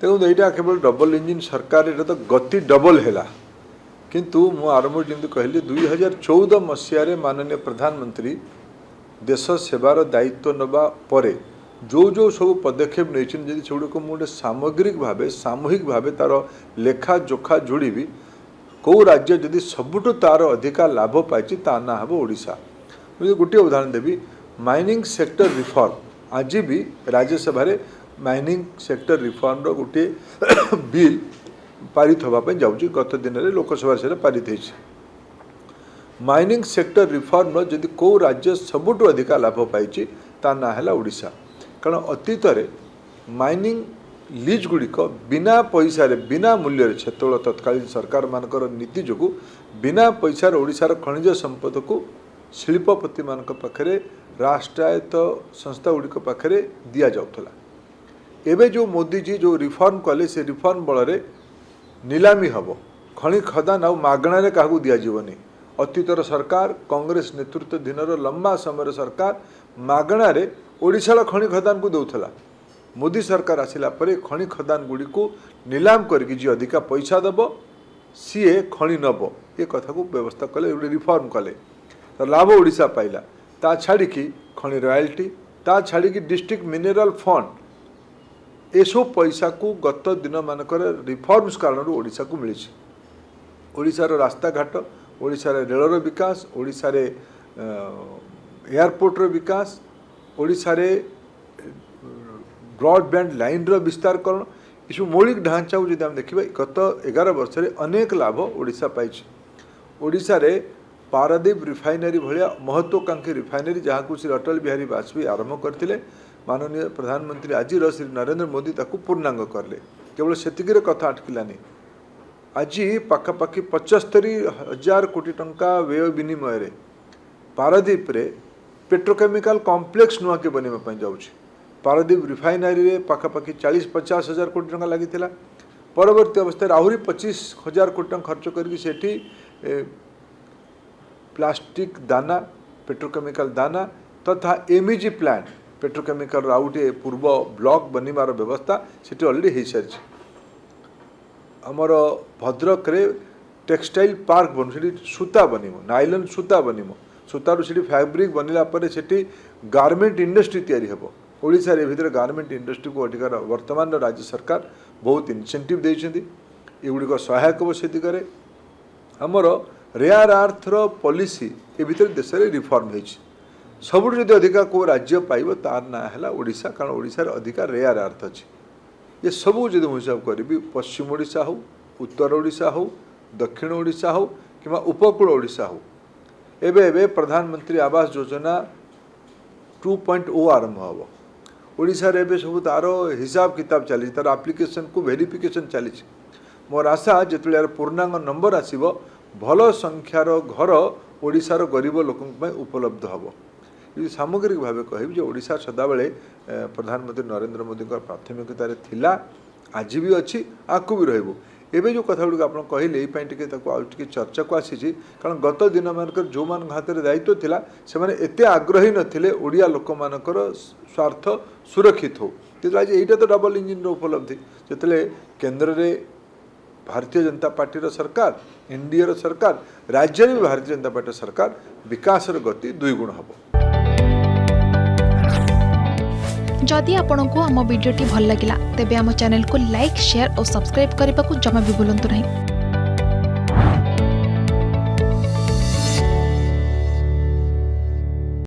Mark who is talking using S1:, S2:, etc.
S1: देखो यहाँ केवल डबल इंजिन सरकार ये तो गति डबल है किंतु मु आरंभ जमी कहली 2014 मसीह माननीय प्रधानमंत्री देश सेवार दायित्व नवा परे जो जो सब पदक्षेप नहीं सेगुड़िक मुझे सामग्रिक भाव सामूहिक भाव तार लेखा जोखा जोड़ी कौ राज्य जदि सबुठ तार अधिका लाभ पाई ता ना हम ओडिशा। मुझे गोटे उदाहरण देवी माइनिंग सेक्टर रिफॉर्म आज भी राज्यसभा माइनिंग सेक्टर रिफॉर्म रो गोटे बिल पारित होगापी जाऊँगी गत दिन में लोकसभा से पारित होती माइनिंग सेक्टर रिफॉर्म जदि कौ राज्य सबुठ अधिका लाभ पाई ता ना है ओडिशा। कारण अतीत माइनिंग लीज गुड़िक बिना पैसा बिना मूल्य छेतोल तत्कालीन सरकार मानकर नीति जो बिना पैसा ओडिशार खनिज संपद को शिल्पपति मान पाखे राष्ट्रायत्त संस्था गुड़िक पाखे दि जाऊला। एवं जो मोदी जी जो रिफॉर्म कले से रिफॉर्म बल नीलामी हम खनि खदान आ मागणारे क्या दिज्वनी। अतीतर सरकार कांग्रेस नेतृत्व धीनर लंबा समय सरकार मागणारे ओडिशार खनि खदान को दौला। मोदी सरकार आसिला परे खनि खदान गुड़ी को नीलाम करके जी अधिका पैसा दब सीए खनि नब ये कथा को व्यवस्था कले गोटे रिफॉर्म कले तो लाभ ओडिशा पाइला। ता छाड़ी खनि रॉयल्टी ता छाड़ी डिस्ट्रिक्ट मिनरल फंड एसो पैसा को गत दिन मानक रिफॉर्म्स कारण ओडिशा को मिली। ओडिशार रास्ता घाट ओडिशार रेलर विकास ओडिशार एयरपोर्टर विकास ओडिशार ब्रॉडबैंड लाइन विस्तार करण ये मौलिक ढांचा को जब देखा गत 11 वर्ष में अनेक लाभ ओडिशा पाई। ओडिशा रे पारादीप रिफाइनरी भाया महत्वाकांक्षी रिफाइनरी जहाँ को श्री अटल बिहारी वाजपेयी आरंभ करते माननीय प्रधानमंत्री आज श्री नरेंद्र मोदी ताकू पूर्णांग करले। केवल सेतिकिरे कथा अटकिलानी आज पाखापाखि 75,000 कोटी टंका व्यय विनिमय रे पारादीप रे पेट्रोकेमिकल कॉम्प्लेक्स नुआ के बनवाई जाऊँगी। पारादीप रिफाइनरी रे पाखापाखि 40-50 हजार कोटी टंका लगी परवर्ती अवस्था आहरी 25,000 कोटी टंका खर्च करके प्लास्टिक दाना पेट्रोकेमिकल दाना तथा एमईजी प्लांट पेट्रोकेमिकल आउ गोटे पूर्व ब्लॉक बनवार व्यवस्था से अलरेडी हो सारी। आमर भद्रक रे टेक्सटाइल पार्क बन सूता बनव नाइलन सूता बनव सूतार से फैब्रिक बनला से गारमेंट इंडस्ट्री तैयारी हे। ओडिशा रे भितर गारमेंट इंडस्ट्री को अधिकार वर्तमान राज्य सरकार बहुत इनसेंटिव देइछन्ती एगुड़िक सहायक हे से दिगरे। आमर रेयर आर्थर पॉलिसी ए भितर देश में रिफॉर्म होती सबुठ जदि अधिका को राज्य पाइब तार ना है ओडिशा। कारण ओडिशार अधिका रेयर आर्थ अच्छी ये सबू जब मुझे हिसाब करी पश्चिम ओडिशा हो उत्तर ओडिशा हो दक्षिण ओडिशा हो कि उपकूल ओडिशा हो एवं प्रधानमंत्री आवास योजना 2.0 आरंभ हम ओडिशा रे एबे सब तार हिसाब किताब चली तार एप्लिकेशन को वेरिफिकेशन चली। मोर आशा जो यार पूर्णांग नंबर आसब भल संख्यार घर ओडिशार गरीब लोकों उपलब्ध हम। ये सामग्रिक भाव कह ओडिशा सदाबले प्रधानमंत्री नरेंद्र मोदी प्राथमिकतार थिला आज भी अच्छी आगू भी रहिबो। एबे जो कथा गुड़ आप कहले ये चर्चा को आसी कारण गत दिन मानक जो मान हाथ में दायित्व थिला से माने एते आग्रही नथिले ओडिया लोक मानकर स्वार्थ सुरक्षित हो। आज यहीटा तो डबल इंजिन उपलब्धि जिते केन्द्र में भारतीय जनता पार्टी सरकार एनडीए सरकार राज्य में भारतीय जनता पार्टी सरकार विकास गति 2 गुण हम।
S2: जदि आपंक आम भिडी भल लगा तेब आम चैनल को लाइक शेयर और सब्सक्राइब करने को जमा भी भूलु नहीं।